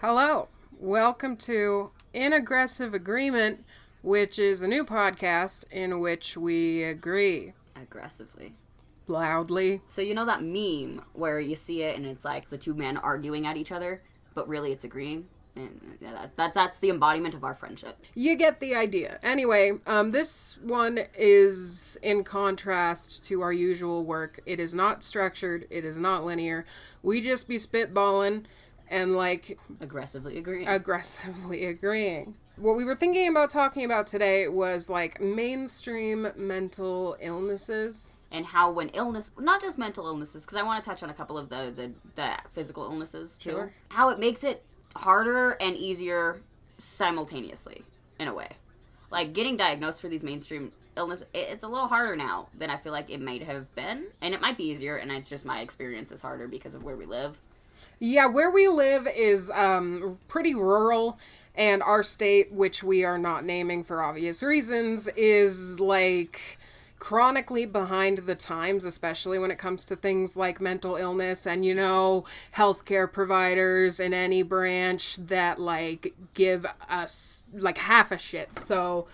Hello, welcome to In Aggressive Agreement, which is a new podcast in which we agree. Aggressively. Loudly. So you know that meme where you see it and it's like the two men arguing at each other, but really it's agreeing? And yeah, that's the embodiment of our friendship. You get the idea. Anyway, this one is in contrast to our usual work. It is not structured. It is not linear. We just be spitballing and aggressively agreeing. What we were thinking about talking about today was mainstream mental illnesses. And how when illness, not just mental illnesses, because I want to touch on a couple of the physical illnesses too. Sure. How it makes it harder and easier simultaneously, in a way. Like getting diagnosed for these mainstream illness, it's a little harder now than I feel like it might have been. And it might be easier, and it's just my experience is harder because of where we live. Yeah, where we live is pretty rural, and our state, which we are not naming for obvious reasons, is chronically behind the times, especially when it comes to things like mental illness and, healthcare providers in any branch that give us half a shit. So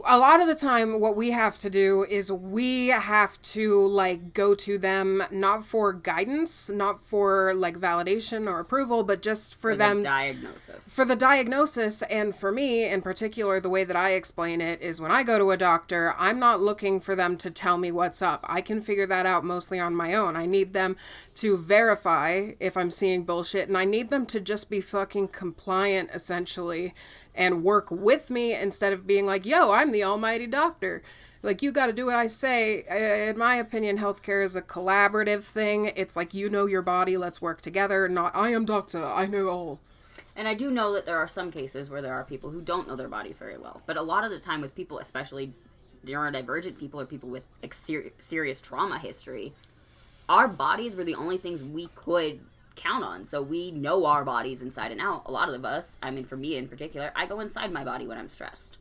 a lot of the time what we have to do is we have to go to them not for guidance, not for validation or approval, but just for them diagnosis. For the diagnosis. And for me in particular, the way that I explain it is when I go to a doctor, I'm not looking for them to tell me what's up. I can figure that out mostly on my own. I need them to verify if I'm seeing bullshit, and I need them to just be fucking compliant essentially and work with me instead of being like, yo, I'm the almighty doctor. You got to do what I say. In my opinion, healthcare is a collaborative thing. It's you know your body, let's work together, not I am doctor, I know all. And I do know that there are some cases where there are people who don't know their bodies very well. But a lot of the time with people, especially neurodivergent people or people with serious trauma history, our bodies were the only things we could count on. So we know our bodies inside and out. A lot of us, I mean for me in particular, I go inside my body when I'm stressed.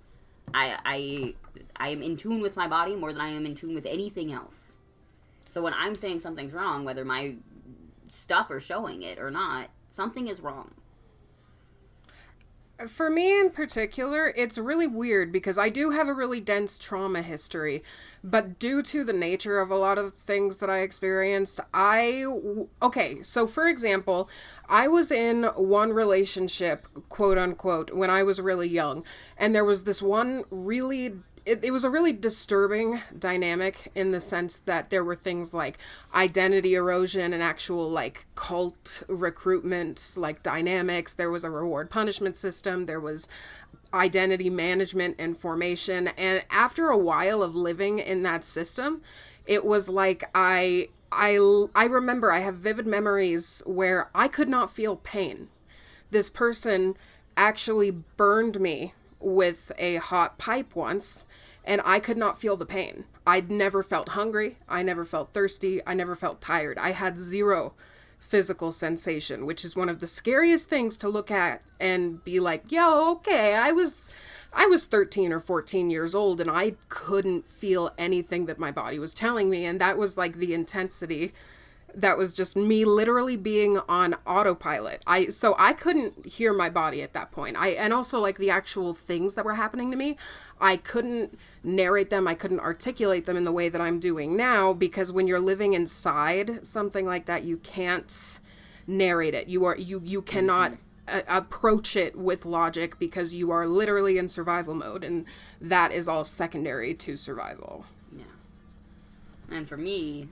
I am in tune with my body more than I am in tune with anything else. So when I'm saying something's wrong, whether my stuff are showing it or not, something is wrong. For me in particular, it's really weird because I do have a really dense trauma history, but due to the nature of a lot of the things that I experienced, so for example, I was in one relationship, quote unquote, when I was really young, and there was this one it was a really disturbing dynamic in the sense that there were things like identity erosion and actual cult recruitment dynamics. There was a reward punishment system. There was identity management and formation. And after a while of living in that system, it was I remember I have vivid memories where I could not feel pain. This person actually burned me with a hot pipe once, and I could not feel the pain. I'd never felt hungry. I never felt thirsty. I never felt tired. I had zero physical sensation, which is one of the scariest things to look at and be like, yo, okay, I was 13 or 14 years old and I couldn't feel anything that my body was telling me. And that was the intensity. That was just me literally being on autopilot. So I couldn't hear my body at that point. And also the actual things that were happening to me, I couldn't narrate them. I couldn't articulate them in the way that I'm doing now, because when you're living inside something like that, you can't narrate it. You cannot approach it with logic because you are literally in survival mode, and that is all secondary to survival. Yeah. And for me,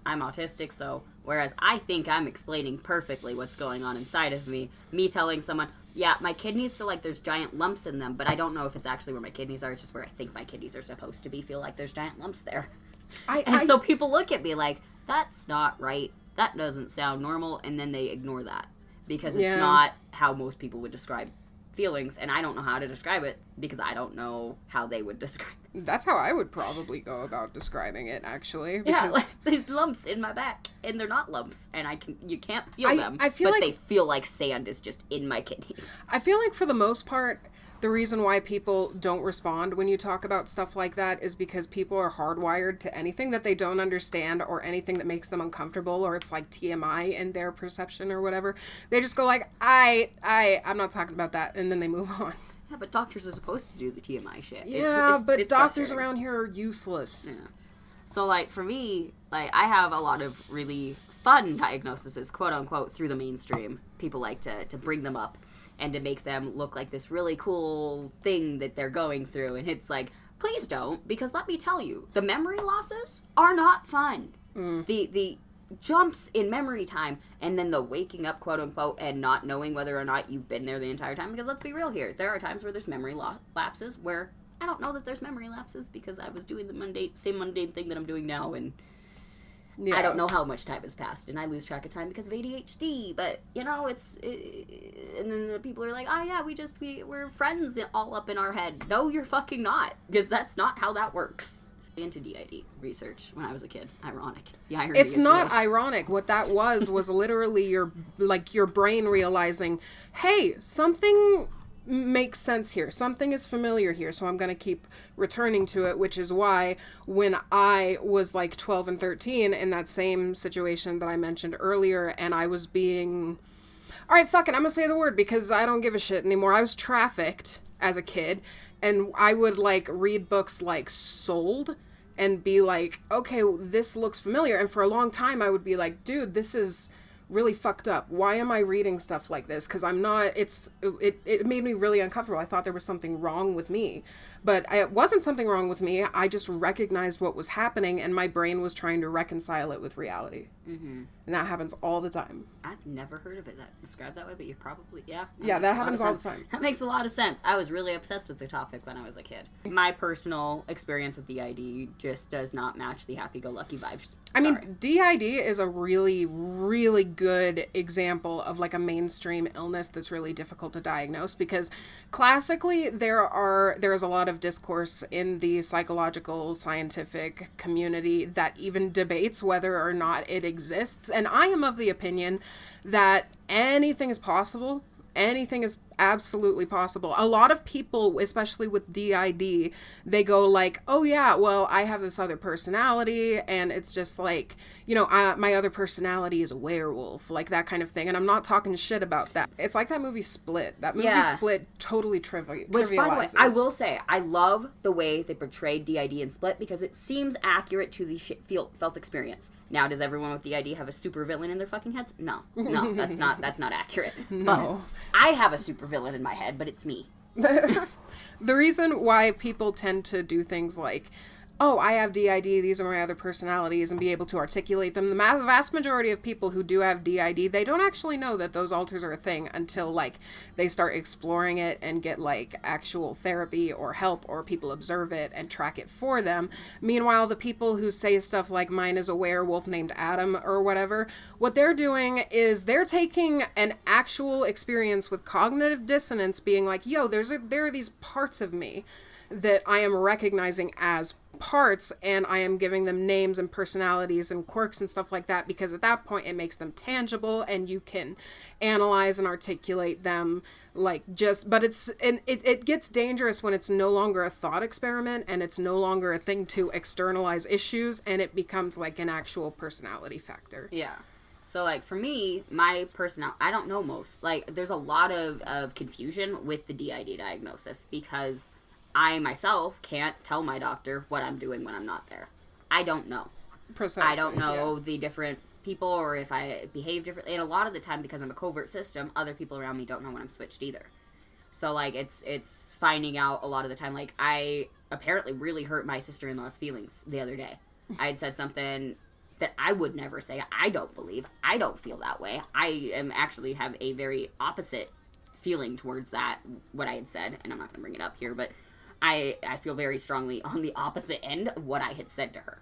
I'm autistic, so whereas I think I'm explaining perfectly what's going on inside of me telling someone, yeah, my kidneys feel like there's giant lumps in them, but I don't know if it's actually where my kidneys are. It's just where I think my kidneys are supposed to be, feel like there's giant lumps there. So people look at me like, that's not right. That doesn't sound normal, and then they ignore that because it's not how most people would describe feelings, and I don't know how to describe it because I don't know how they would describe it. That's how I would probably go about describing it, actually. Because yeah, these lumps in my back, and they're not lumps, and you can't feel them, but they feel like sand is just in my kidneys. I feel like for the most part, the reason why people don't respond when you talk about stuff like that is because people are hardwired to anything that they don't understand or anything that makes them uncomfortable, or it's like TMI in their perception or whatever. They just go like, I'm not talking about that, and then they move on. Yeah, but doctors are supposed to do the TMI shit. Yeah, but doctors around here are useless. Yeah. So, like, for me, like, I have a lot of really fun diagnoses, quote unquote, through the mainstream. People like to bring them up and to make them look like this really cool thing that they're going through. And it's like, please don't, because let me tell you, the memory losses are not fun. The jumps in memory time and then the waking up, quote unquote, and not knowing whether or not you've been there the entire time. Because let's be real here, there are times where there's memory lapses where I don't know that there's memory lapses because I was doing the same mundane thing that I'm doing now, and I don't know how much time has passed, and I lose track of time because of ADHD. But you know, and then the people are like, "Oh yeah, we're friends all up in our head." No, you're fucking not, because that's not how that works. Into DID research when I was a kid. Ironic. The irony. It's not real. ironic. What that was literally your brain realizing, hey, something makes sense here. Something is familiar here, so I'm going to keep returning to it, which is why when I was like 12 and 13 in that same situation that I mentioned earlier, and I was being... All right, fuck it, I'm going to say the word because I don't give a shit anymore. I was trafficked as a kid, and I would like read books like Sold and be like, okay, this looks familiar. And for a long time, I would be like, dude, this is really fucked up. Why am I reading stuff like this? Because I'm not, it made me really uncomfortable. I thought there was something wrong with me, but it wasn't something wrong with me. I just recognized what was happening, and my brain was trying to reconcile it with reality. Mm-hmm. And that happens all the time. I've never heard of it described that way, but you probably, yeah. That happens all the time. That makes a lot of sense. I was really obsessed with the topic when I was a kid. My personal experience with DID just does not match the happy-go-lucky vibes. I mean, DID is a really, really good example of like a mainstream illness that's really difficult to diagnose, because classically there is a lot of discourse in the psychological scientific community that even debates whether or not it exists, and I am of the opinion that anything is possible. Anything is absolutely possible. A lot of people, especially with DID, they go like, oh yeah, well, I have this other personality, and it's just like, you know, my other personality is a werewolf, like that kind of thing. And I'm not talking shit about that. It's like that movie Split. That movie Split totally trivializes. Which, by the way, I will say, I love the way they portrayed DID in Split because it seems accurate to the felt experience. Now, does everyone with DID have a supervillain in their fucking heads? No, that's not accurate. No. But I have a supervillain in my head, but it's me. The reason why people tend to do things like, oh, I have DID, these are my other personalities, and be able to articulate them. The vast majority of people who do have DID, they don't actually know that those alters are a thing until, like, they start exploring it and get, like, actual therapy or help, or people observe it and track it for them. Meanwhile, the people who say stuff like, mine is a werewolf named Adam or whatever, what they're doing is they're taking an actual experience with cognitive dissonance, being like, yo, there are these parts of me that I am recognizing as parts, and I am giving them names and personalities and quirks and stuff like that, because at that point it makes them tangible and you can analyze and articulate them, like, but it gets dangerous when it's no longer a thought experiment and it's no longer a thing to externalize issues, and it becomes like an actual personality factor. Yeah. So, like, for me, my personality, I don't know most. Like, there's a lot of confusion with the DID diagnosis because I myself can't tell my doctor what I'm doing when I'm not there. I don't know. Precisely. I don't know the different people or if I behave differently. And a lot of the time, because I'm a covert system, other people around me don't know when I'm switched either. So, like, it's finding out a lot of the time. Like, I apparently really hurt my sister-in-law's feelings the other day. I had said something that I would never say. I don't believe. I don't feel that way. I am actually have a very opposite feeling towards that, what I had said. And I'm not going to bring it up here, but I feel very strongly on the opposite end of what I had said to her.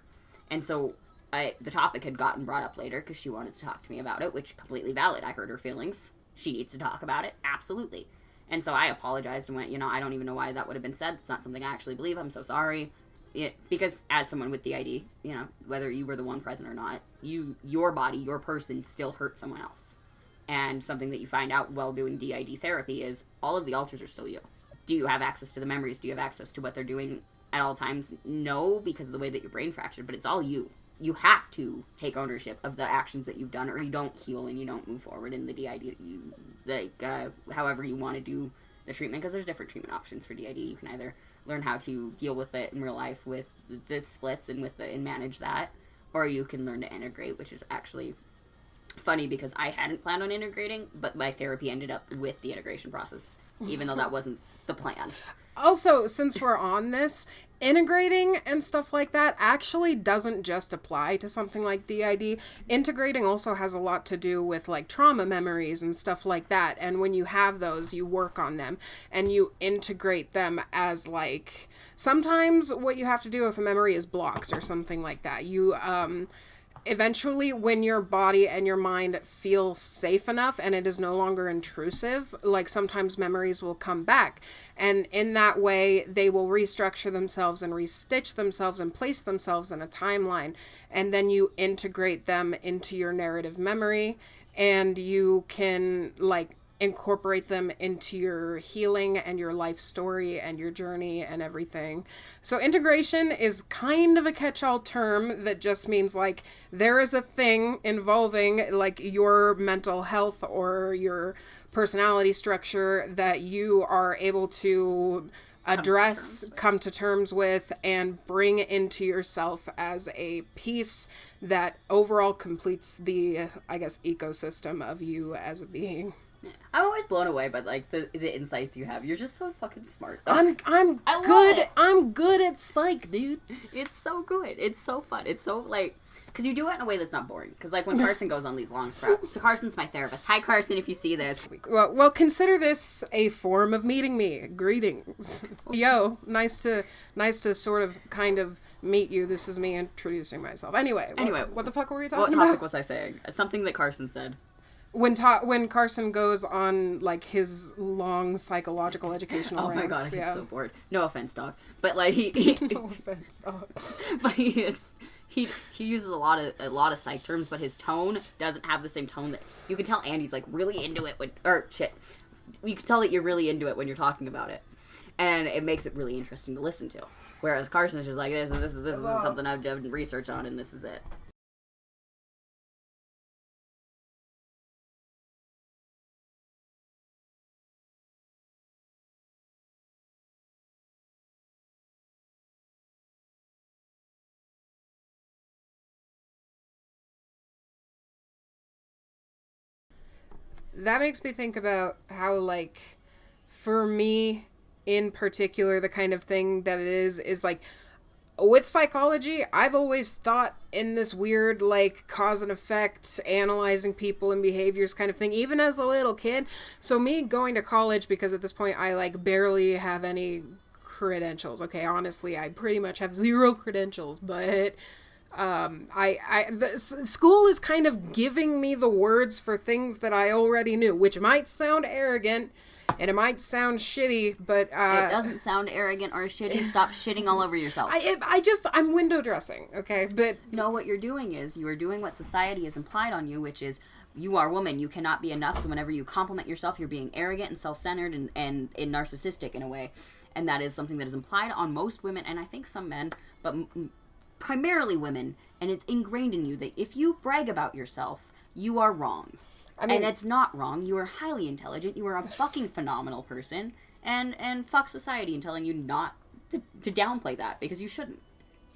And so the topic had gotten brought up later because she wanted to talk to me about it, which completely valid. I hurt her feelings. She needs to talk about it. Absolutely. And so I apologized and went, I don't even know why that would have been said. It's not something I actually believe. I'm so sorry. Because as someone with DID, whether you were the one present or not, your body, your person still hurt someone else. And something that you find out while doing DID therapy is all of the alters are still you. Do you have access to the memories? Do you have access to what they're doing at all times? No, because of the way that your brain fractured, but it's all you. You have to take ownership of the actions that you've done, or you don't heal and you don't move forward in the DID, however you want to do the treatment, because there's different treatment options for DID. You can either learn how to deal with it in real life with the splits and manage that, or you can learn to integrate, which is actually funny because I hadn't planned on integrating, but my therapy ended up with the integration process, even though that wasn't the plan. Also, since we're on this, integrating and stuff like that actually doesn't just apply to something like DID. Integrating also has a lot to do with like trauma memories and stuff like that. And when you have those, you work on them and you integrate them as like, sometimes what you have to do if a memory is blocked or something like that, you, eventually, when your body and your mind feel safe enough and it is no longer intrusive, like sometimes memories will come back. And in that way, they will restructure themselves and restitch themselves and place themselves in a timeline. And then you integrate them into your narrative memory and you can like incorporate them into your healing and your life story and your journey and everything. So integration is kind of a catch-all term that just means like there is a thing involving like your mental health or your personality structure that you are able to address, come to terms with, and bring into yourself as a piece that overall completes the, I guess, ecosystem of you as a being. I'm always blown away by like the insights you have. You're just so fucking smart. I'm good. I'm good at psych, dude. It's so good. It's so fun. It's so like, because you do it in a way that's not boring. Because like when Carson goes on these long sprouts. So Carson's my therapist. Hi Carson, if you see this. Well, consider this a form of meeting me. Greetings. Yo, nice to sort of kind of meet you. This is me introducing myself. Anyway, what the fuck were we talking about? What topic was I saying? Something that Carson said. When Carson goes on like his long psychological educational rants. Oh my god, I get so bored. No offense, dog. But like he no offense, dog. But he uses a lot of psych terms, but his tone doesn't have the same tone that you can tell Andy's like really into it you can tell that you're really into it when you're talking about it. And it makes it really interesting to listen to. Whereas Carson is just like this is something I've done research on and this is it. That makes me think about how, like, for me in particular, the kind of thing that it is like, with psychology, I've always thought in this weird, like, cause and effect, analyzing people and behaviors kind of thing, even as a little kid. So me going to college, because at this point I, like, barely have any credentials. Okay, honestly, I pretty much have 0 credentials, but... school is kind of giving me the words for things that I already knew, which might sound arrogant and it might sound shitty, but it doesn't sound arrogant or shitty. Stop shitting all over yourself. I'm window dressing, okay? But no, what you're doing is you are doing what society has implied on you, which is you are a woman, you cannot be enough. So whenever you compliment yourself, you're being arrogant and self-centered and narcissistic in a way, and that is something that is implied on most women, and I think some men, but primarily women, and it's ingrained in you that if you brag about yourself, you are wrong. I mean, and that's not wrong. You are highly intelligent. You are a fucking phenomenal person, and fuck society in telling you not to downplay that, because you shouldn't.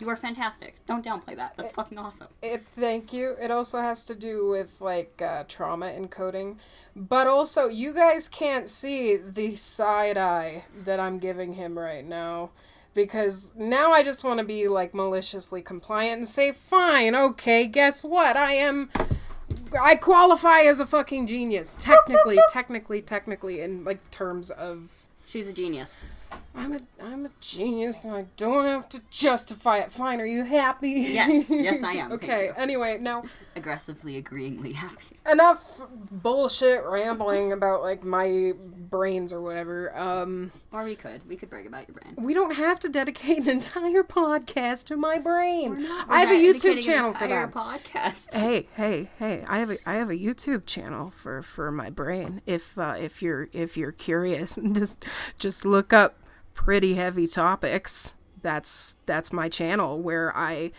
You are fantastic. Don't downplay that. That's fucking awesome. Thank you. It also has to do with, like, trauma encoding. But also, you guys can't see the side eye that I'm giving him right now. Because now I just want to be, like, maliciously compliant and say, fine, okay, guess what? I qualify as a fucking genius. Technically, in, like, terms of... She's a genius. I'm a genius and I don't have to justify it. Fine, are you happy? Yes, I am. Okay, anyway, now... Aggressively, agreeingly happy. Enough bullshit rambling about, like, my brains or whatever. Or we could brag about your brain. We don't have to dedicate an entire podcast to my brain. We're not. I have a YouTube channel for that. Podcast. Hey! I have a YouTube channel for my brain. If you're curious, and just look up Pretty Heavy Topics. That's my channel where I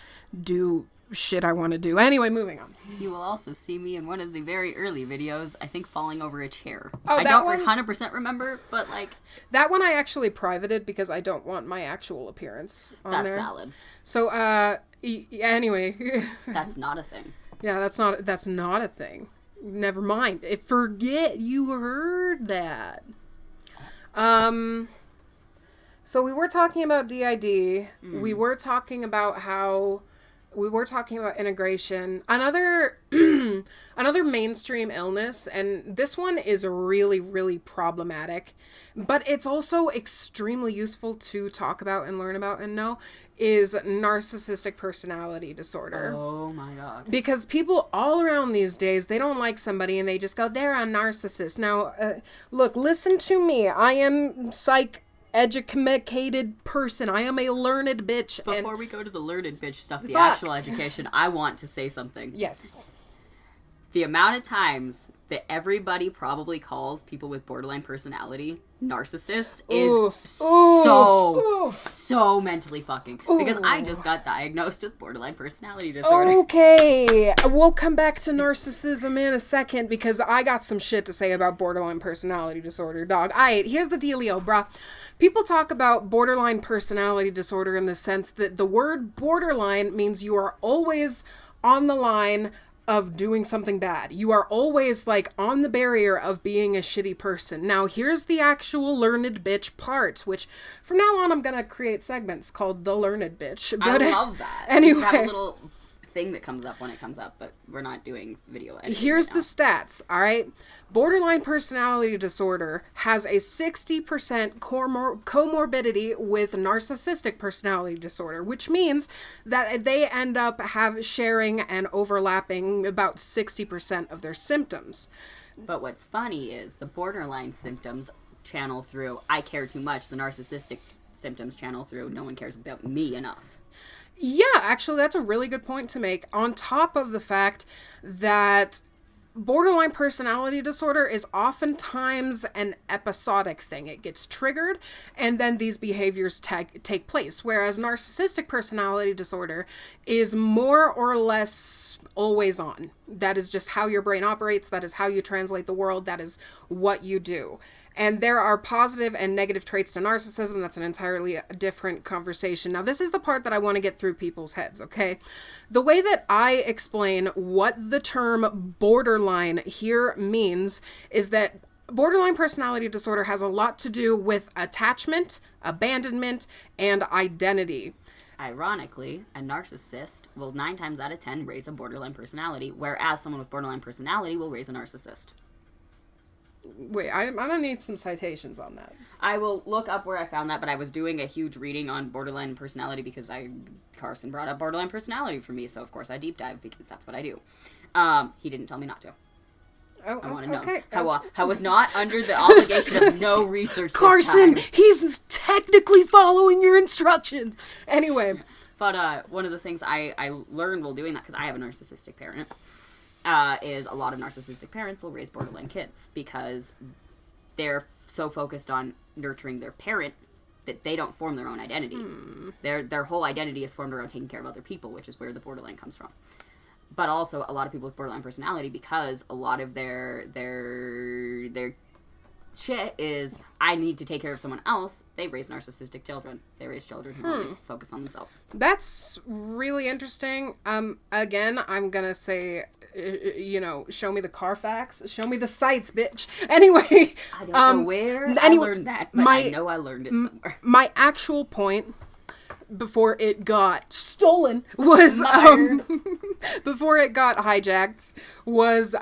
do shit I want to do. Anyway, moving on. You will also see me in one of the very early videos, I think falling over a chair. Oh, I don't 100% remember, but like... That one I actually privated because I don't want my actual appearance on there. That's valid. So, anyway. That's not a thing. Yeah, that's not a thing. Never mind. Forget you heard that. So we were talking about DID. We were talking about integration. Another mainstream illness, and this one is really, really problematic, but it's also extremely useful to talk about and learn about and know, is narcissistic personality disorder. Oh my god. Because people all around these days, they don't like somebody and they just go, they're a narcissist. Now, look, listen to me. I am educated person. I am a learned bitch. Before we go to the learned bitch stuff, the actual education, I want to say something. Yes. The amount of times that everybody probably calls people with borderline personality narcissists is so mentally fucking. Because I just got diagnosed with borderline personality disorder. Okay, we'll come back to narcissism in a second because I got some shit to say about borderline personality disorder, dog. Alright, here's the dealio, bruh. People talk about borderline personality disorder in the sense that the word borderline means you are always on the line of doing something bad. You are always, like, on the barrier of being a shitty person. Now, here's the actual learned bitch part, which from now on I'm gonna create segments called The Learned Bitch. But I love that. Anyway. We should have a little thing that comes up when it comes up, but we're not doing video editing. Here's the stats, alright? Borderline personality disorder has a 60% comorbidity with narcissistic personality disorder, which means that they end up sharing and overlapping about 60% of their symptoms. But what's funny is the borderline symptoms channel through I care too much, the narcissistic symptoms channel through no one cares about me enough. Yeah, actually, that's a really good point to make. On top of the fact that borderline personality disorder is oftentimes an episodic thing. It gets triggered, and then these behaviors take place. Whereas narcissistic personality disorder is more or less always on. That is just how your brain operates. That is how you translate the world. That is what you do. And there are positive and negative traits to narcissism. That's an entirely different conversation. Now, this is the part that I want to get through people's heads, okay? The way that I explain what the term borderline here means is that borderline personality disorder has a lot to do with attachment, abandonment, and identity. Ironically, a narcissist will 9 times out of 10 raise a borderline personality, whereas someone with borderline personality will raise a narcissist. Wait, I'm gonna need some citations on that. I will look up where I found that, but I was doing a huge reading on borderline personality because Carson brought up borderline personality for me, so of course I deep dive because that's what I do. He didn't tell me not to. Oh, I want to know. Okay. I was not under the obligation of no research Carson, this time. He's technically following your instructions. Anyway. But one of the things I learned while doing that, because I have a narcissistic parent, is a lot of narcissistic parents will raise borderline kids because they're so focused on nurturing their parent that they don't form their own identity. Their whole identity is formed around taking care of other people, which is where the borderline comes from. But also a lot of people with borderline personality, because a lot of their shit is I need to take care of someone else. They raise narcissistic children. They raise children who only focus on themselves. That's really interesting. Again, I'm gonna say, show me the Carfax. Show me the sites, bitch. Anyway. I don't know where I learned that, but I know I learned it somewhere. My actual point, before it got stolen, was, before it got hijacked, was,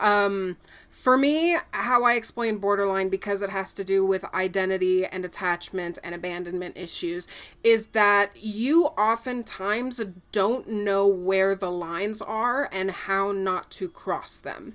For me, how I explain borderline, because it has to do with identity and attachment and abandonment issues, is that you oftentimes don't know where the lines are and how not to cross them.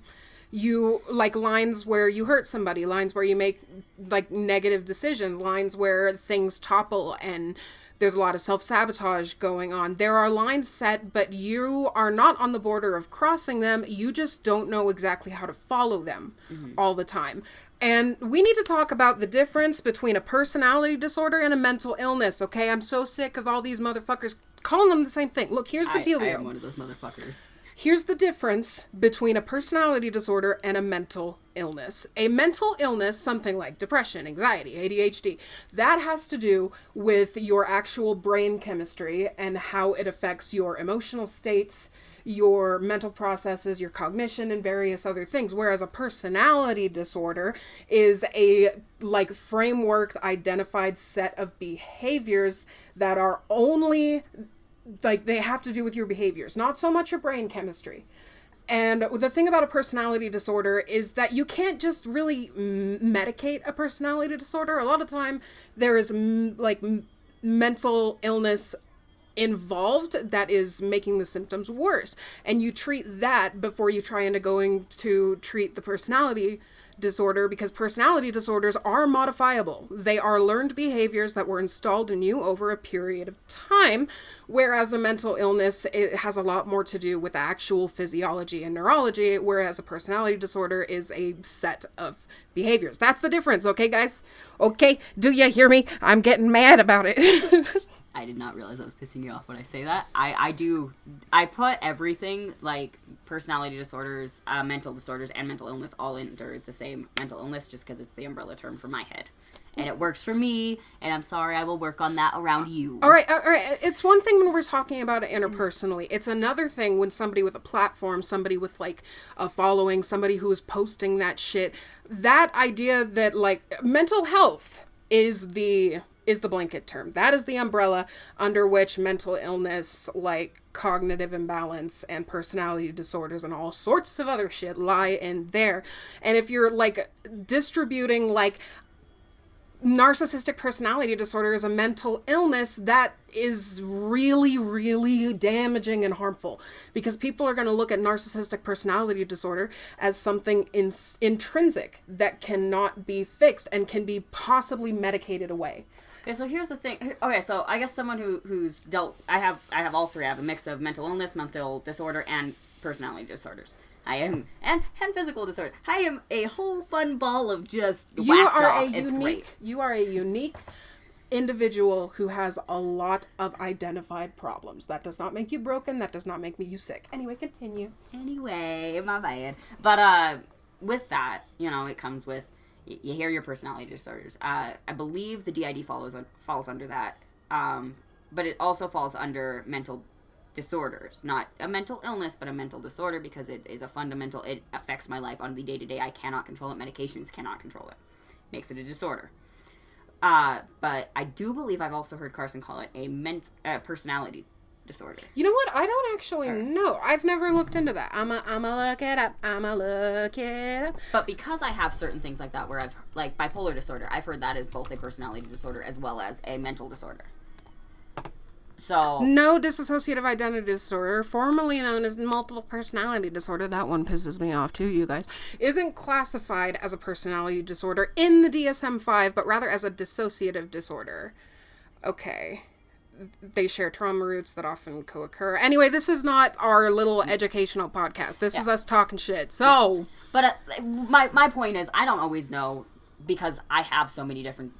You like lines where you hurt somebody, lines where you make like negative decisions, lines where things topple and there's a lot of self-sabotage going on. There are lines set, but you are not on the border of crossing them. You just don't know exactly how to follow them all the time. And we need to talk about the difference between a personality disorder and a mental illness, okay? I'm so sick of all these motherfuckers calling them the same thing. Look, here's the deal. I am one of those motherfuckers. Here's the difference between a personality disorder and a mental illness. A mental illness, something like depression, anxiety, ADHD, that has to do with your actual brain chemistry and how it affects your emotional states, your mental processes, your cognition, and various other things. Whereas a personality disorder is a like frameworked, identified set of behaviors that are only like they have to do with your behaviors, not so much your brain chemistry. And the thing about a personality disorder is that you can't just really medicate a personality disorder. A lot of the time there is mental illness involved that is making the symptoms worse, and you treat that before you try into going to treat the personality disorder, because personality disorders are modifiable. They are learned behaviors that were installed in you over a period of time, whereas a mental illness, it has a lot more to do with actual physiology and neurology, whereas a personality disorder is a set of behaviors. That's the difference, okay, guys? Okay, do you hear me? I'm getting mad about it. I did not realize I was pissing you off when I say that. I put everything, like personality disorders, mental disorders, and mental illness all under the same mental illness, just because it's the umbrella term for my head. And it works for me, and I'm sorry, I will work on that around you. All right. It's one thing when we're talking about it interpersonally. It's another thing when somebody with a platform, somebody with like a following, somebody who is posting that shit, that idea that like mental health is the blanket term. That is the umbrella under which mental illness, like cognitive imbalance and personality disorders and all sorts of other shit lie in there. And if you're like distributing like narcissistic personality disorder as a mental illness, that is really, really damaging and harmful, because people are going to look at narcissistic personality disorder as something intrinsic that cannot be fixed and can be possibly medicated away. Okay, so here's the thing. Okay, so I guess someone who's dealt... I have all three. I have a mix of mental illness, mental disorder, and personality disorders. I am... And physical disorder. I am a whole fun ball of just whacked off. It's great. You are a unique individual who has a lot of identified problems. That does not make you broken. That does not make you sick. Anyway, continue. Anyway, my bad. But with that, it comes with... You hear your personality disorders. I believe the DID falls under that, but it also falls under mental disorders. Not a mental illness, but a mental disorder, because it is a fundamental... It affects my life on the day-to-day. I cannot control it. Medications cannot control it. Makes it a disorder. But I do believe I've also heard Carson call it a personality disorder. You know what? I don't actually know. I've never looked into that. I'ma look it up. But because I have certain things like that, where I've, like bipolar disorder, I've heard that is both a personality disorder as well as a mental disorder. So... No dissociative identity disorder, formerly known as multiple personality disorder, that one pisses me off too, you guys, isn't classified as a personality disorder in the DSM-5, but rather as a dissociative disorder. Okay. They share trauma roots that often co-occur. Anyway, this is not our little educational podcast. This is us talking shit. So, but my point is, I don't always know, because I have so many different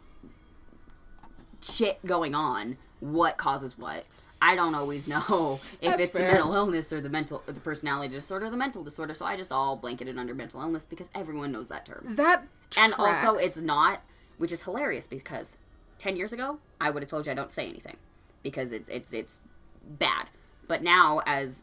shit going on, what causes what. I don't always know if it's fair. The mental illness or the personality disorder or the mental disorder. So I just all blanket it under mental illness because everyone knows that term. That tracks. And also it's not, which is hilarious, because 10 years ago I would have told you I don't say anything. Because it's bad. But now, as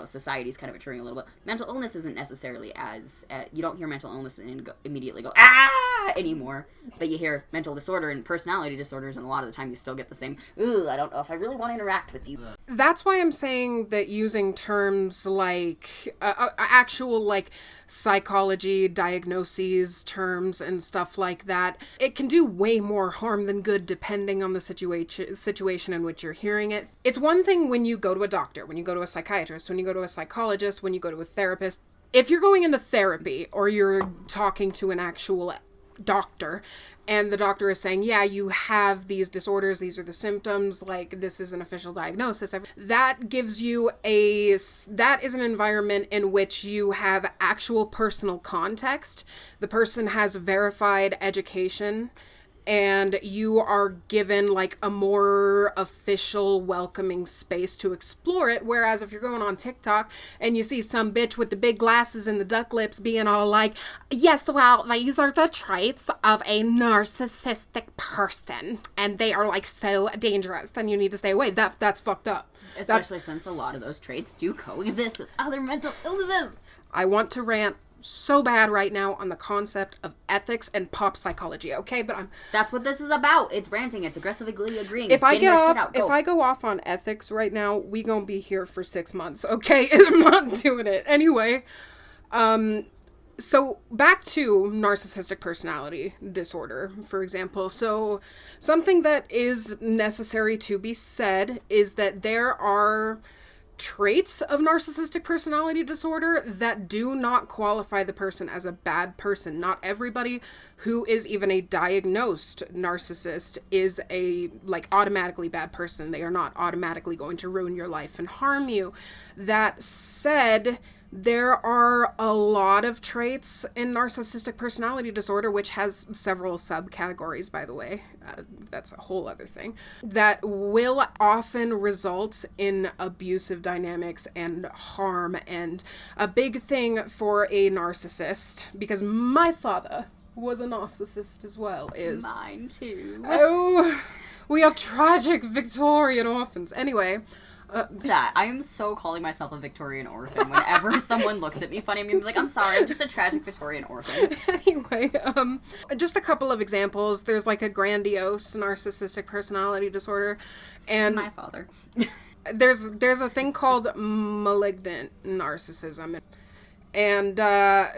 society's kind of maturing a little bit, mental illness isn't necessarily as... you don't hear mental illness and immediately go, ah! that anymore. But you hear mental disorder and personality disorders, and a lot of the time you still get the same, ooh, I don't know if I really want to interact with you. That's why I'm saying that using terms like actual like psychology, diagnoses, terms and stuff like that, it can do way more harm than good depending on the situation in which you're hearing it. It's one thing when you go to a doctor, when you go to a psychiatrist, when you go to a psychologist, when you go to a therapist. If you're going into therapy or you're talking to an actual doctor and the doctor is saying, yeah, you have these disorders, these are the symptoms, like this is an official diagnosis, that gives you that is an environment in which you have actual personal context. The person has verified education and you are given like a more official, welcoming space to explore it. Whereas if you're going on TikTok and you see some bitch with the big glasses and the duck lips being all like, yes, well, these are the traits of a narcissistic person and they are like so dangerous, then you need to stay away. That's fucked up. Especially since a lot of those traits do coexist with other mental illnesses. I want to rant so bad right now on the concept of ethics and pop psychology, okay? But that's what this is about. It's ranting. It's aggressively agreeing. If I go off on ethics right now, we gonna be here for 6 months, okay? I'm not doing it anyway. So back to narcissistic personality disorder, for example. So something that is necessary to be said is that there are traits of narcissistic personality disorder that do not qualify the person as a bad person. Not everybody who is even a diagnosed narcissist is a automatically bad person. They are not automatically going to ruin your life and harm you. That said, there are a lot of traits in narcissistic personality disorder, which has several subcategories, by the way. That's a whole other thing. That will often result in abusive dynamics and harm. And a big thing for a narcissist, because my father was a narcissist as well, is... Mine too. Oh, we are tragic Victorian orphans. Anyway... I am so calling myself a Victorian orphan. Whenever someone looks at me funny, I'm gonna be like, I'm sorry, I'm just a tragic Victorian orphan. Anyway, just a couple of examples. There's like a grandiose narcissistic personality disorder, and my father. there's a thing called malignant narcissism, and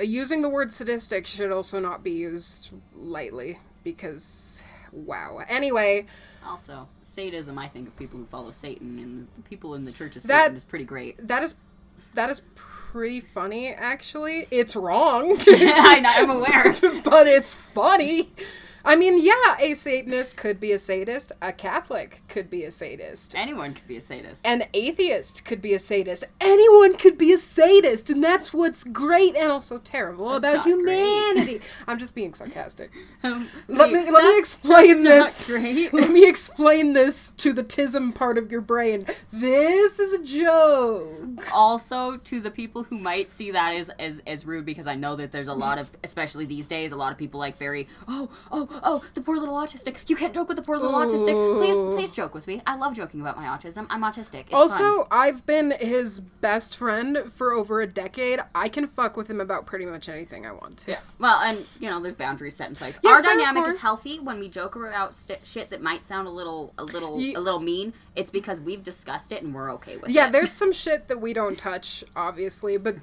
using the word sadistic should also not be used lightly because, wow. Anyway. Also, sadism, I think of people who follow Satan, and the people in the Church of Satan is pretty great. That is pretty funny, actually. It's wrong. I know, I'm aware. But it's funny. I mean, yeah, a Satanist could be a sadist. A Catholic could be a sadist. Anyone could be a sadist. An atheist could be a sadist. Anyone could be a sadist, and that's what's great and also terrible about humanity. Great. I'm just being sarcastic. Let me explain this. Let me explain this to the tism part of your brain. This is a joke. Also, to the people who might see that as rude, because I know that there's a lot of, especially these days, a lot of people like very, oh, the poor little autistic. You can't joke with the poor little autistic. Please joke with me. I love joking about my autism. I'm autistic. It's also, fun. I've been his best friend for over a decade. I can fuck with him about pretty much anything I want to. Yeah. Well, and, there's boundaries set in place. Yes, our dynamic is healthy when we joke about shit that might sound a little mean. It's because we've discussed it and we're okay with it. Yeah, there's some shit that we don't touch, obviously, but,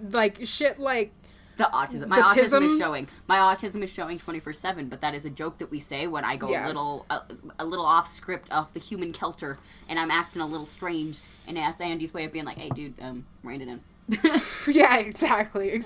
shit like... The autism. My autism is showing. My autism is showing 24/7, but that is a joke that we say when I go a little off script, off the human kilter, and I'm acting a little strange, and that's Andy's way of being like, hey, dude, rein it in. Yeah, exactly.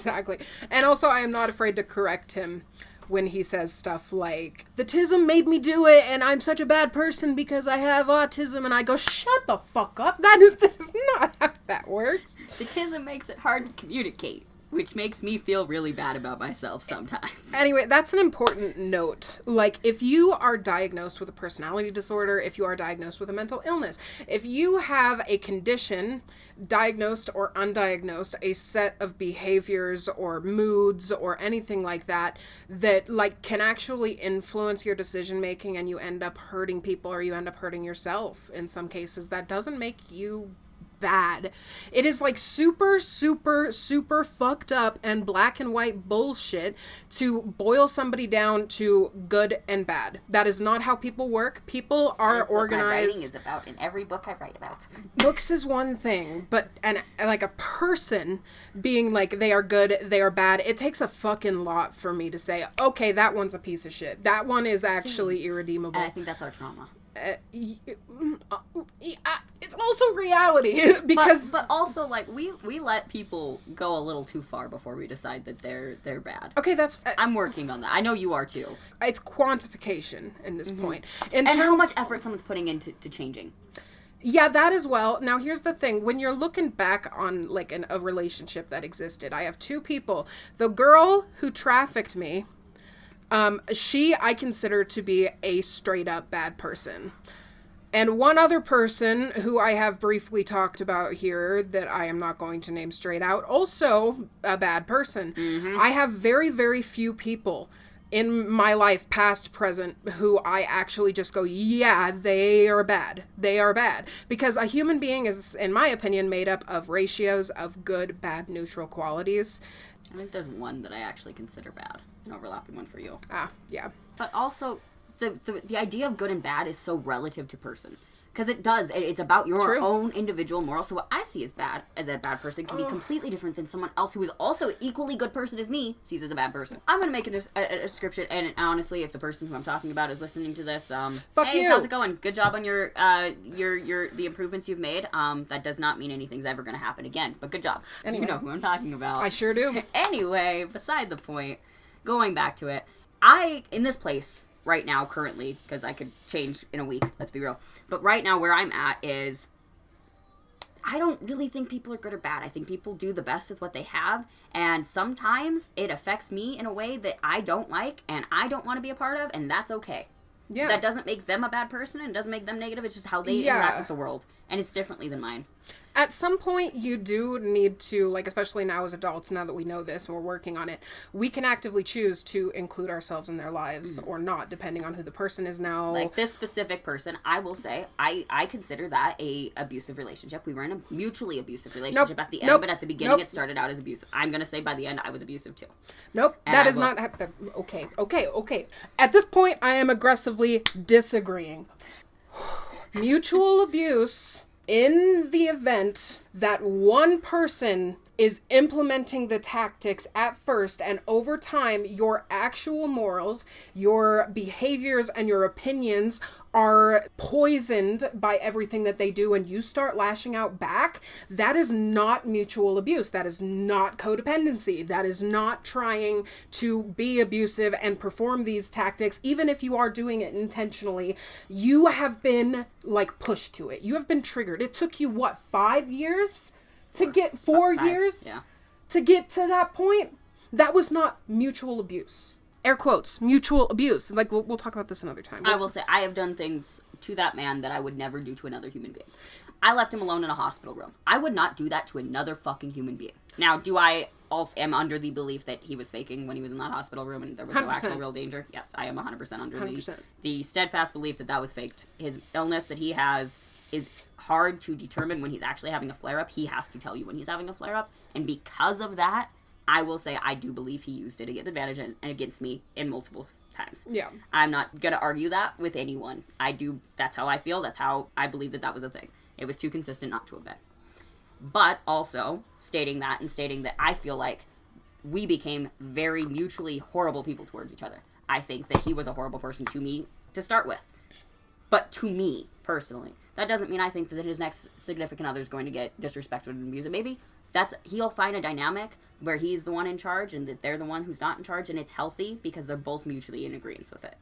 And also, I am not afraid to correct him when he says stuff like, the tism made me do it, and I'm such a bad person because I have autism, and I go, shut the fuck up. That is not how that works. The tism makes it hard to communicate, which makes me feel really bad about myself sometimes. Anyway, that's an important note. If you are diagnosed with a personality disorder, if you are diagnosed with a mental illness, if you have a condition, diagnosed or undiagnosed, a set of behaviors or moods or anything like that, that, can actually influence your decision-making and you end up hurting people or you end up hurting yourself in some cases, that doesn't make you bad. It is like super, super, super fucked up and black and white bullshit to boil somebody down to good and bad. That is not how people work. People are organized. What my writing is about in every book I write about. Books is one thing, but like a person being like they are good, they are bad, it takes a fucking lot for me to say, okay, that one's a piece of shit. That one is actually irredeemable. And I think that's our trauma. It's also reality because but also like we let people go a little too far before we decide that they're bad. Okay, that's I'm working on that. I know you are too. It's quantification in this point. And how much effort someone's putting into changing. Yeah, that as well. Now, here's the thing. When you're looking back on, like, a relationship that existed, I have two people. The girl who trafficked me, I consider to be a straight-up bad person. And one other person who I have briefly talked about here that I am not going to name straight out, also a bad person. I have very, very few people in my life, past, present, who I actually just go, yeah, they are bad. They are bad. Because a human being is, in my opinion, made up of ratios of good, bad, neutral qualities. I think there's one that I actually consider bad. An overlapping one for you. Yeah. But also, the idea of good and bad is so relative to person. Because it's about your own individual morals. So what I see as a bad person can be completely different than someone else who is also an equally good person as me sees as a bad person. I'm going to make a description, and honestly, if the person who I'm talking about is listening to this, hey, how's it going? Good job on your the improvements you've made. That does not mean anything's ever going to happen again, but good job. Anyway, you know who I'm talking about. I sure do. Anyway, beside the point, going back to it, in this place right now, currently, because I could change in a week, let's be real. But right now, where I'm at is, I don't really think people are good or bad. I think people do the best with what they have, and sometimes it affects me in a way that I don't like, and I don't want to be a part of, and that's okay. Yeah. That doesn't make them a bad person, and doesn't make them negative. It's just how they interact with the world, and it's differently than mine. At some point, you do need to, like, especially now as adults, now that we know this and we're working on it, we can actively choose to include ourselves in their lives or not, depending on who the person is now. Like this specific person, I will say, I consider that a abusive relationship. We were in a mutually abusive relationship at the end, but at the beginning it started out as abusive. I'm going to say by the end I was abusive too. Nope, and that is not... Okay. At this point, I am aggressively disagreeing. Mutual abuse... in the event that one person is implementing the tactics at first, and over time, your actual morals, your behaviors, and your opinions are poisoned by everything that they do, and you start lashing out back, that is not mutual abuse. That is not codependency. That is not trying to be abusive and perform these tactics. Even if you are doing it intentionally, you have been, like, pushed to it. You have been triggered. It took you, 5 years? To get 4 years? Yeah. To get to that point? That was not mutual abuse. Air quotes, mutual abuse. Like, we'll talk about this another time. I will say, I have done things to that man that I would never do to another human being. I left him alone in a hospital room. I would not do that to another fucking human being. Now, do I also am under the belief that he was faking when he was in that hospital room and there was 100%. No actual real danger? Yes, I am 100% under 100%. The steadfast belief that was faked. His illness that he has is hard to determine when he's actually having a flare-up. He has to tell you when he's having a flare-up. And because of that, I will say I do believe he used it to get advantage and against me in multiple times. Yeah. I'm not going to argue that with anyone. That's how I feel. That's how I believe that was a thing. It was too consistent not to have been. But also stating that I feel like we became very mutually horrible people towards each other. I think that he was a horrible person to me to start with. But to me, personally. That doesn't mean I think that his next significant other is going to get disrespected and abused. Maybe he'll find a dynamic where he's the one in charge and that they're the one who's not in charge, and it's healthy because they're both mutually in agreement with it.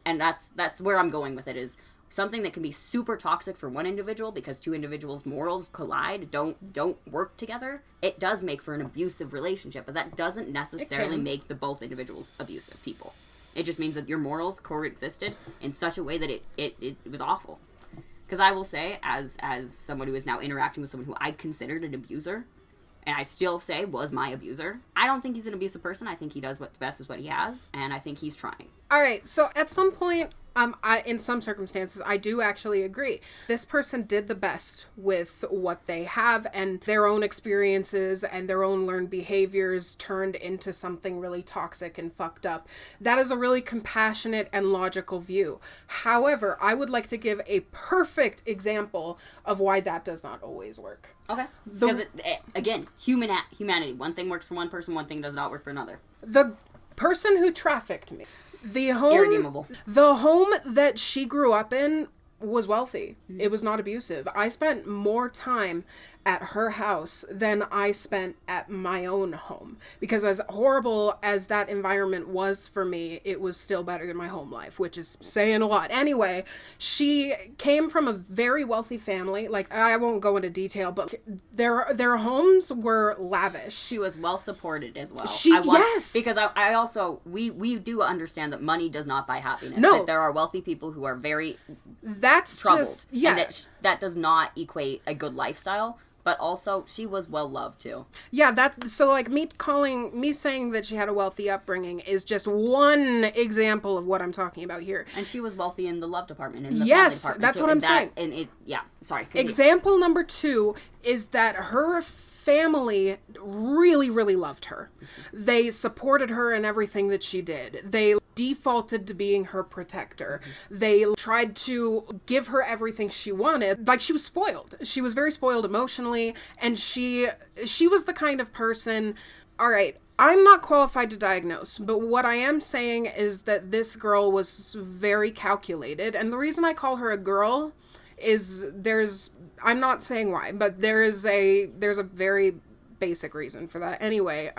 And that's where I'm going with it, is something that can be super toxic for one individual because two individuals' morals collide, don't work together. It does make for an abusive relationship, but that doesn't necessarily make the both individuals abusive people. It just means that your morals coexisted in such a way that it was awful. Because I will say, as someone who is now interacting with someone who I considered an abuser, and I still say was my abuser, I don't think he's an abusive person. I think he does what's best with what he has, and I think he's trying. All right, so at some point, In some circumstances, I do actually agree. This person did the best with what they have, and their own experiences and their own learned behaviors turned into something really toxic and fucked up. That is a really compassionate and logical view. However, I would like to give a perfect example of why that does not always work. Okay. Because, again, humanity. One thing works for one person, one thing does not work for another. The person who trafficked me, irredeemable. The home that she grew up in was wealthy. Mm-hmm. It was not abusive. I spent more time at her house than I spent at my own home. Because as horrible as that environment was for me, it was still better than my home life, which is saying a lot. Anyway, she came from a very wealthy family. Like, I won't go into detail, but their homes were lavish. She was well supported as well. Yes! Because I also, we do understand that money does not buy happiness. No. That there are wealthy people who are very That's troubled. Just, yeah. And that does not equate a good lifestyle. But also, she was well loved too. Yeah, that's so like me saying that she had a wealthy upbringing is just one example of what I'm talking about here. And she was wealthy in the love department, in the yes, family department. That's what I'm saying. And it, yeah, sorry. Continue. Example number 2 is that her family really, really loved her. They supported her in everything that she did. They defaulted to being her protector. They tried to give her everything she wanted. Like, she was spoiled. She was very spoiled emotionally, and she was the kind of person, all right, I'm not qualified to diagnose, but what I am saying is that this girl was very calculated, and the reason I call her a girl is I'm not saying why, but there's a very basic reason for that. Anyway,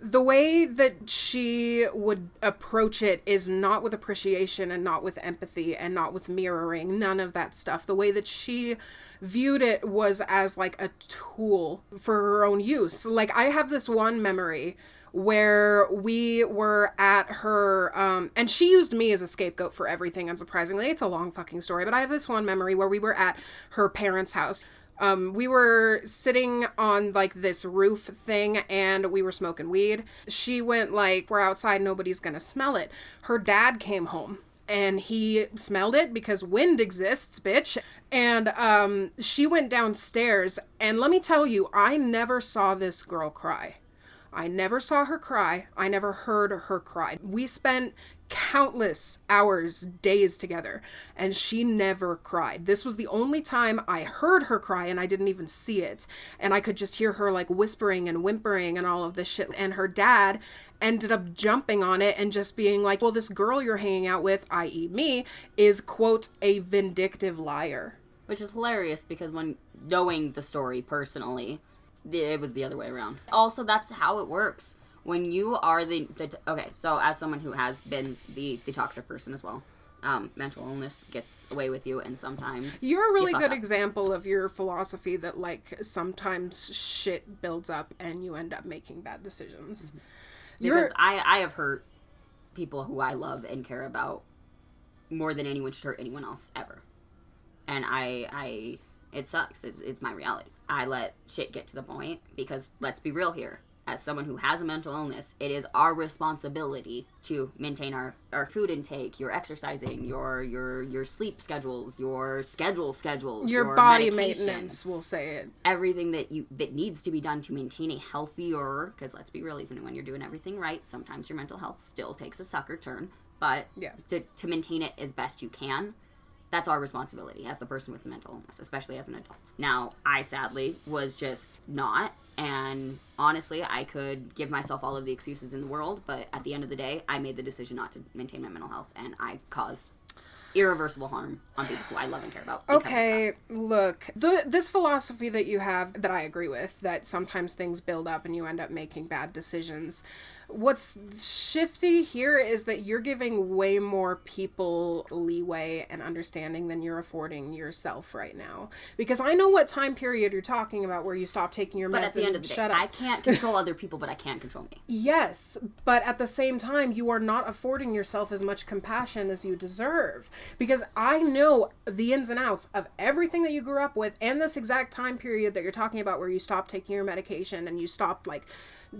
the way that she would approach it is not with appreciation and not with empathy and not with mirroring, none of that stuff. The way that she viewed it was as like a tool for her own use. Like, I have this one memory where we were at her, and she used me as a scapegoat for everything, unsurprisingly. It's a long fucking story, but I have this one memory where we were at her parents' house. We were sitting on like this roof thing and we were smoking weed. She went like, we're outside, nobody's gonna smell it. Her dad came home and he smelled it because wind exists, bitch. And she went downstairs, and let me tell you, I never saw this girl cry. I never saw her cry. I never heard her cry. We spent countless hours, days together, and she never cried. This was the only time I heard her cry, and I didn't even see it. And I could just hear her like whispering and whimpering and all of this shit. And her dad ended up jumping on it and just being like, well, this girl you're hanging out with, i.e. me, is, quote, a vindictive liar. Which is hilarious because when knowing the story personally, it was the other way around. Also, that's how it works. When you are okay, so as someone who has been the toxic person as well, mental illness gets away with you, and sometimes you're a really good example of your philosophy that, like, sometimes shit builds up and you end up making bad decisions. Mm-hmm. Because I have hurt people who I love and care about more than anyone should hurt anyone else ever. And it sucks. It's my reality. I let shit get to the point because, let's be real here, as someone who has a mental illness, it is our responsibility to maintain our food intake, your exercising, your sleep schedules, your schedules, your body maintenance, we'll say it. Everything that needs to be done to maintain a healthier, because let's be real, even when you're doing everything right, sometimes your mental health still takes a sucker turn, but yeah. to maintain it as best you can, that's our responsibility as the person with the mental illness, especially as an adult. Now, I sadly was just not, and honestly, I could give myself all of the excuses in the world, but at the end of the day, I made the decision not to maintain my mental health, and I caused irreversible harm on people who I love and care about. Okay, look, this philosophy that you have, that I agree with, that sometimes things build up and you end up making bad decisions. What's shifty here is that you're giving way more people leeway and understanding than you're affording yourself right now. Because I know what time period you're talking about where you stop taking your meds. But at the end of the day, I can't control other people, but I can control me. Yes, but at the same time, you are not affording yourself as much compassion as you deserve. Because I know the ins and outs of everything that you grew up with and this exact time period that you're talking about where you stopped taking your medication and you stopped, like,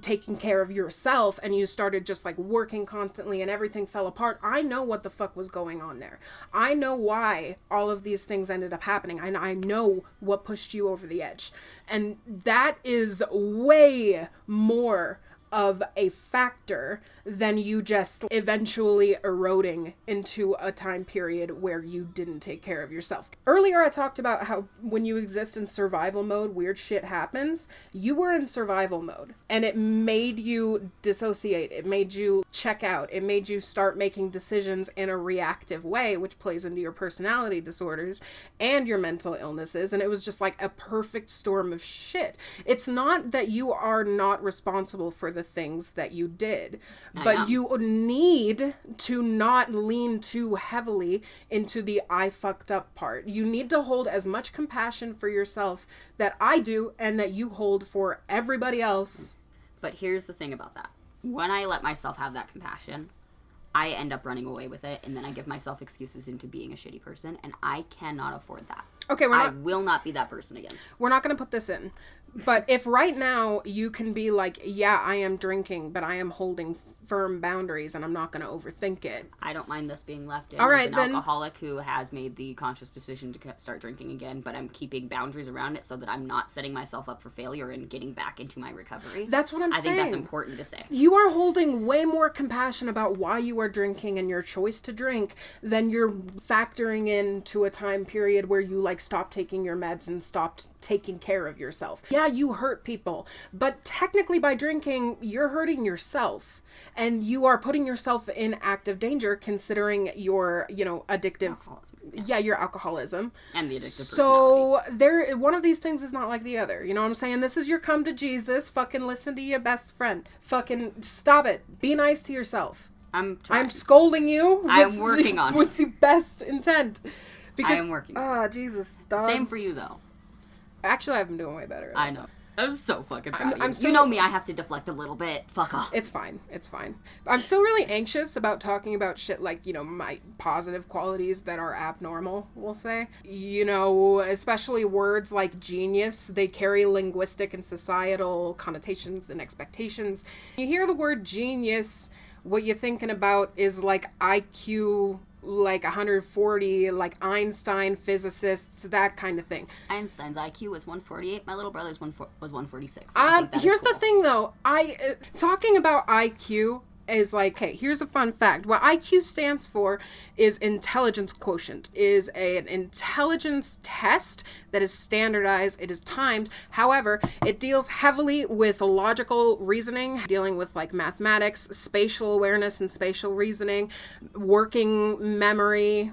taking care of yourself and you started just like working constantly and everything fell apart, I know what the fuck was going on there. I know why all of these things ended up happening. I know what pushed you over the edge. And that is way more of a factor than you just eventually eroding into a time period where you didn't take care of yourself. Earlier I talked about how when you exist in survival mode, weird shit happens. You were in survival mode and it made you dissociate. It made you check out. It made you start making decisions in a reactive way, which plays into your personality disorders and your mental illnesses. And it was just like a perfect storm of shit. It's not that you are not responsible for the things that you did, but you need to not lean too heavily into the I fucked up part. You need to hold as much compassion for yourself that I do and that you hold for everybody else. But here's the thing about that. When I let myself have that compassion, I end up running away with it, and then I give myself excuses into being a shitty person, and I cannot afford that. Okay, I will not be that person again. We're not going to put this in. But if right now you can be like, yeah, I am drinking, but I am holding firm boundaries and I'm not going to overthink it. I don't mind this being left in. All right, as an alcoholic who has made the conscious decision to start drinking again, but I'm keeping boundaries around it so that I'm not setting myself up for failure and getting back into my recovery. That's what I'm saying. I think that's important to say. You are holding way more compassion about why you are drinking and your choice to drink than you're factoring into a time period where you like stopped taking your meds and stopped taking care of yourself. Yeah, you hurt people, but technically by drinking, you're hurting yourself. And you are putting yourself in active danger considering your, addictive, your alcoholism. And the addictive so one of these things is not like the other. You know what I'm saying? This is your come to Jesus. Fucking listen to your best friend. Fucking stop it. Be nice to yourself. I'm trying. I'm scolding you. I'm working on it. With the best intent. Because, I am working on it. Jesus, dog. Same for you, though. Actually, I've been doing way better. I know. I'm so fucking proud of you. You know me, I have to deflect a little bit. Fuck off. It's fine. I'm still really anxious about talking about shit like, my positive qualities that are abnormal, we'll say. Especially words like genius, they carry linguistic and societal connotations and expectations. You hear the word genius, what you're thinking about is like IQ like 140, like Einstein, physicists, that kind of thing. Einstein's IQ was 148. My little brother's was 146. Here's the thing, though. Talking about IQ is like, okay, here's a fun fact. What IQ stands for is intelligence quotient, is an intelligence test that is standardized. It is timed. However, it deals heavily with logical reasoning, dealing with like mathematics, spatial awareness and spatial reasoning, working memory,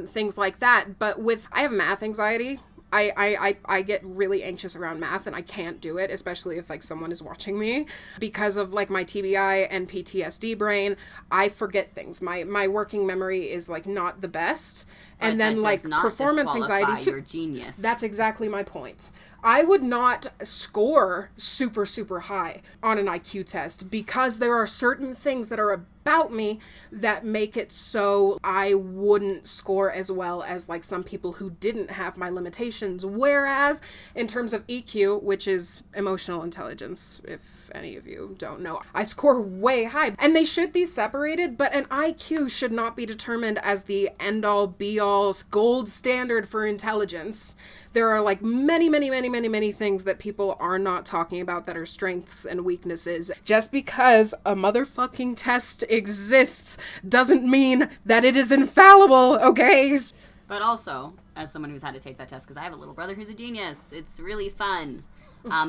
things like that. But I have math anxiety. I get really anxious around math and I can't do it, especially if like someone is watching me because of like my TBI and PTSD brain. I forget things. My working memory is like not the best. And then like performance anxiety too. Your genius. That's exactly my point. I would not score super, super high on an IQ test because there are certain things that are about me that make it so I wouldn't score as well as like some people who didn't have my limitations. Whereas in terms of EQ, which is emotional intelligence, if any of you don't know, I score way high and they should be separated, but an IQ should not be determined as the end all be all gold standard for intelligence. There are like many, many, many, many, many things that people are not talking about that are strengths and weaknesses. Just because a motherfucking test exists doesn't mean that it is infallible, okay? But also, as someone who's had to take that test, because I have a little brother who's a genius, it's really fun.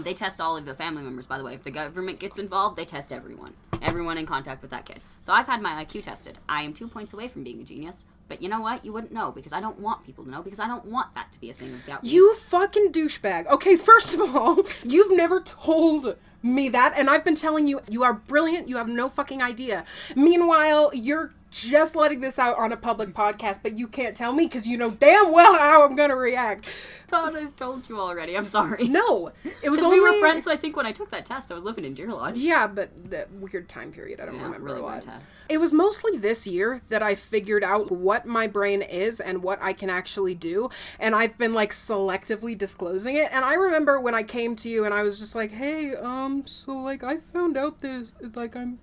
They test all of the family members, by the way. If the government gets involved, they test everyone. Everyone in contact with that kid. So I've had my IQ tested. I am 2 points away from being a genius. But you know what? You wouldn't know because I don't want people to know because I don't want that to be a thing about me. You fucking douchebag. Okay, first of all, you've never told me that, and I've been telling you, you are brilliant, you have no fucking idea. Meanwhile, you're just letting this out on a public podcast, but you can't tell me because you know damn well how I'm going to react. I thought I told you already. I'm sorry. No. It was only... we were friends, so I think when I took that test, I was living in Deer Lodge. Yeah, but that weird time period, I don't remember really a lot. weird. It was mostly this year that I figured out what my brain is and what I can actually do, and I've been, like, selectively disclosing it. And I remember when I came to you and I was just like, hey, so, like, I found out this, like, I'm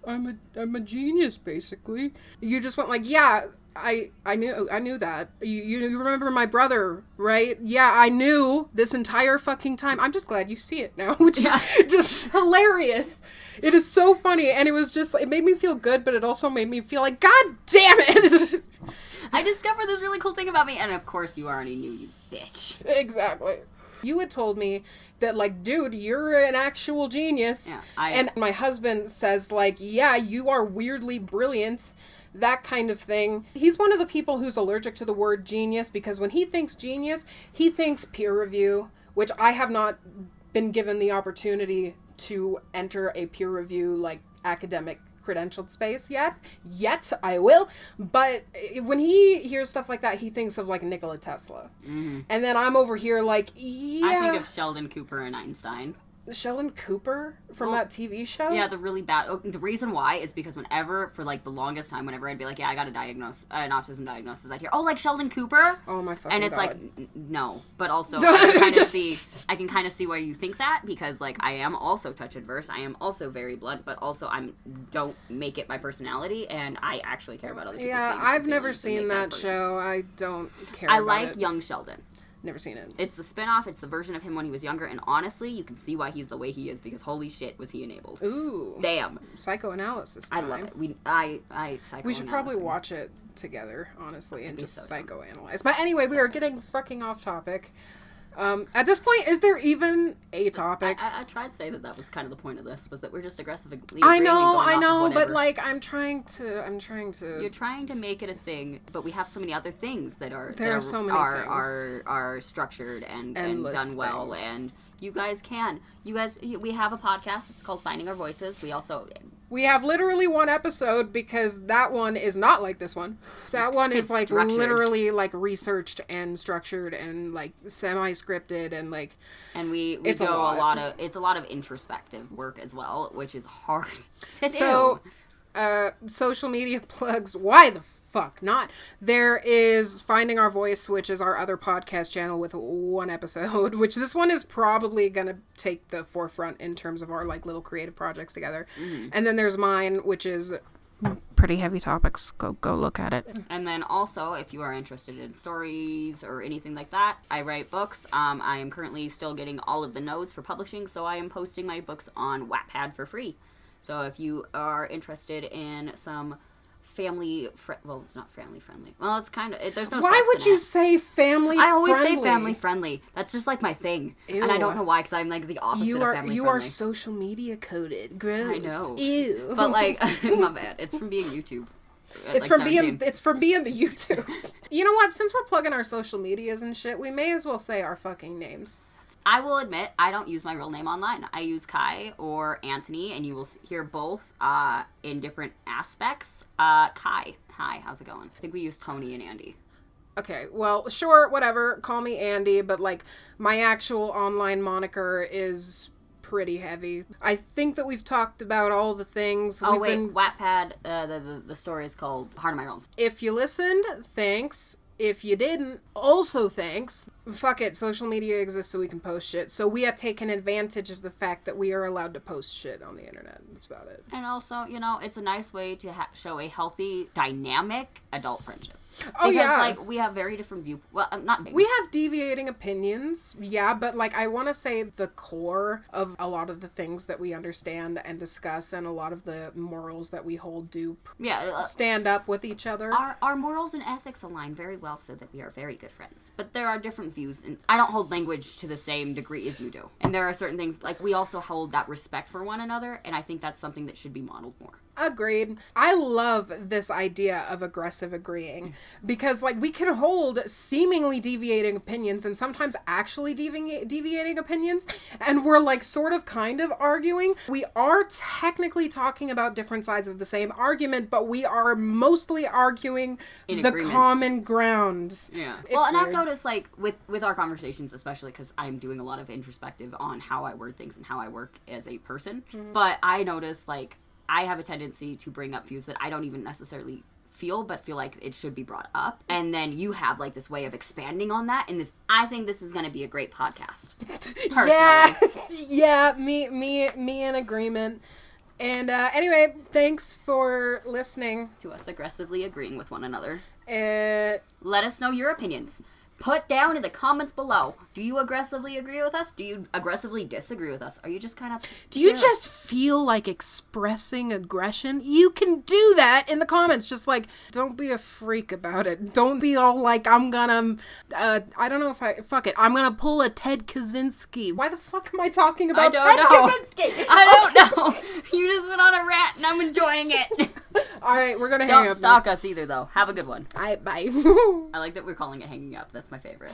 a genius, basically. You just went like, yeah, I knew that. You remember my brother, right? Yeah, I knew this entire fucking time. I'm just glad you see it now, which is just hilarious. It is so funny, and it was just, it made me feel good, but it also made me feel like, God damn it! I discovered this really cool thing about me, and of course you already knew, you bitch. Exactly. You had told me that, like, dude, you're an actual genius. Yeah, and my husband says, like, yeah, you are weirdly brilliant. That kind of thing. He's one of the people who's allergic to the word genius because when he thinks genius, he thinks peer review, which I have not been given the opportunity to enter a peer review, like, academic credentialed space yet. I will. But when he hears stuff like that, he thinks of, like, Nikola Tesla. Mm-hmm. And then I'm over here like, yeah. I think of Sheldon Cooper and Einstein. Sheldon Cooper from that TV show? Yeah, the really bad... The reason why is because whenever, for, like, the longest time, whenever I'd be like, yeah, I got an autism diagnosis, I'd hear, oh, like Sheldon Cooper? Oh, my fucking God. And it's like, no. But also, I can kind of see why you think that, because, like, I am also touch adverse, I am also very blunt, but also don't make it my personality, and I actually care about other people's things. Yeah, I've never seen that show. I don't care about it. I like young Sheldon. Never seen it. It's the spin-off. It's the version of him when he was younger. And honestly, you can see why he's the way he is because holy shit was he enabled. Ooh. Damn. Psychoanalysis time. I love it. I psychoanalysis. We should probably watch it together, honestly, and just psychoanalyze. But anyway, we are getting fucking off topic. At this point, is there even a topic? I tried to say that was kind of the point of this, was that we're just aggressively I know, but like, I'm trying to. You're trying to make it a thing, but we have so many other things that are structured and done well, things. And you guys, we have a podcast. It's called Finding Our Voices. We have literally one episode because that one is not like this one. That one is like structured. Literally like researched and structured and like semi-scripted and like. And it's a lot of introspective work as well, which is hard to do. So, social media plugs. Why the fuck not? There is Finding Our Voice, which is our other podcast channel with one episode, which this one is probably gonna take the forefront in terms of our like little creative projects together. Mm-hmm. And then there's mine, which is pretty heavy topics. Go look at it. And then also, if you are interested in stories or anything like that, I write books. I am currently still getting all of the no's for publishing, so I am posting my books on Wattpad for free. So if you are interested in some well, it's not family friendly. Well, it's kind of, there's no sex in it. Why would you say family friendly? I always say family friendly. That's just like my thing. Ew. And I don't know why, because I'm like the opposite of family friendly. You are social media coded. Gross. I know. Ew. But like, my bad. It's from being YouTube. It's from being the YouTube. You know what? Since we're plugging our social medias and shit, we may as well say our fucking names. I will admit, I don't use my real name online. I use Kai or Anthony, and you will hear both in different aspects. Kai, hi, how's it going? I think we use Tony and Andy. Okay, well, sure, whatever. Call me Andy, but, like, my actual online moniker is pretty heavy. I think that we've talked about all the things. Wattpad, the story is called Heart of My Realms. If you listened, thanks. If you didn't, also thanks. Fuck it, social media exists so we can post shit. So we have taken advantage of the fact that we are allowed to post shit on the internet. That's about it. And also, it's a nice way to show a healthy, dynamic adult friendship. Oh, because, yeah. like, we have very different not we have deviating opinions, yeah, but, like, I want to say the core of a lot of the things that we understand and discuss and a lot of the morals that we hold do stand up with each other. Our morals and ethics align very well so that we are very good friends. But there are different views, and I don't hold language to the same degree as you do. And there are certain things, like, we also hold that respect for one another, and I think that's something that should be modeled more. Agreed. I love this idea of aggressive agreeing. because like we can hold seemingly deviating opinions and sometimes actually deviating opinions, and we're like sort of kind of arguing. We are technically talking about different sides of the same argument, but we are mostly arguing the common ground. Yeah. It's well, and weird. I've noticed like with our conversations, especially because I'm doing a lot of introspective on how I word things and how I work as a person, but I notice like I have a tendency to bring up views that I don't even necessarily feel, but feel like it should be brought up. And then you have like this way of expanding on that. And I think this is going to be a great podcast. Personally. Yeah, me in agreement. And anyway, thanks for listening to us aggressively agreeing with one another. Let us know your opinions. Put down in the comments below. Do you aggressively agree with us? Do you aggressively disagree with us? Are you just kind of... Do you just feel like expressing aggression? You can do that in the comments. Just like, don't be a freak about it. Don't be all like, I'm gonna... I don't know if I... Fuck it. I'm gonna pull a Ted Kaczynski. Why the fuck am I talking about Ted Kaczynski? I don't know. You just went on a rant and I'm enjoying it. All right, we're gonna hang up. Don't stalk us either, though. Have a good one. All right, bye. I like that we're calling it hanging up. That's my favorite.